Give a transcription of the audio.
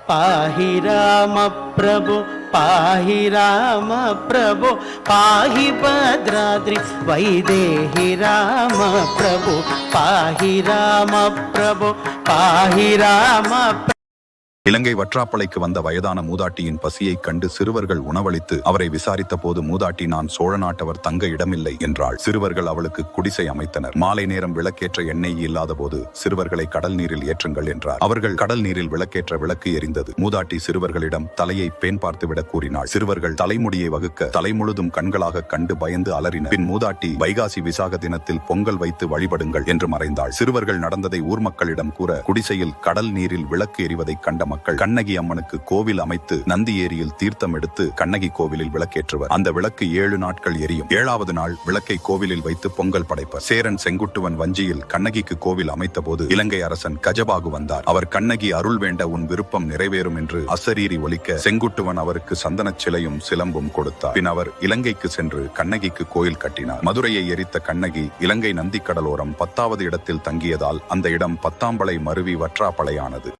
पाहि राम प्रभो पाहि राम प्रभो पाहि भद्राद्रि वैदेहि राम प्रभो पाहि राम प्रभो पाहि राम। இலங்கை வற்றாப்பளைக்கு வந்த வயதான மூதாட்டியின் பசியைக் கண்டு சிறுவர்கள் உணவளித்து அவரை விசாரித்த போது மூதாட்டி, நான் சோழ நாட்டவர், தங்க இடமில்லை என்றாள். சிறுவர்கள் அவளுக்கு குடிசை அமைத்தனர். மாலை நேரம் விளக்கேற்ற எண்ணெய் இல்லாத போது சிறுவர்களை கடல் நீரில் ஏற்றுங்கள் என்றார். அவர்கள் கடல் நீரில் விளக்கேற்ற விளக்கு எரிந்தது. மூதாட்டி சிறுவர்களிடம் தலையை பேன் பார்த்துவிட கூறினாள். சிறுவர்கள் தலைமுடியை வகுக்க தலை முழுதும் கண்களாக கண்டு பயந்து அலறினர். பின் மூதாட்டி, வைகாசி விசாக தினத்தில் பொங்கல் வைத்து வழிபடுங்கள் என்று மறைந்தாள். சிறுவர்கள் நடந்ததை ஊர் மக்களிடம் கூற குடிசையில் கடல் நீரில் விளக்கு எரிவதைக் கண்ட மக்கள் கண்ணகி அம்மனுக்கு கோவில் அமைத்து நந்தி ஏரியில் தீர்த்தம் எடுத்து கண்ணகி கோவிலில் விளக்கேற்றுவர். அந்த விளக்கு 7 நாட்கள் எரியும். 7வது நாள் விளக்கை கோவிலில் வைத்து பொங்கல் படைப்பர். சேரன் செங்குட்டுவன் வஞ்சியில் கண்ணகிக்கு கோவில் அமைத்த போது இலங்கை அரசன் கஜபாகு வந்தார். அவர் கண்ணகி அருள் வேண்ட உன் விருப்பம் நிறைவேறும் என்று அசரீரி ஒலிக்க செங்குட்டுவன் அவருக்கு சந்தனச் சிலையும் சிலம்பும் கொடுத்தார். பின் அவர் இலங்கைக்கு சென்று கண்ணகிக்கு கோயில் கட்டினார். மதுரையை எரித்த கண்ணகி இலங்கை நந்தி கடலோரம் 10வது இடத்தில் தங்கியதால் அந்த இடம் பத்தாம்பளை மருவி வற்றாப்பளையானது.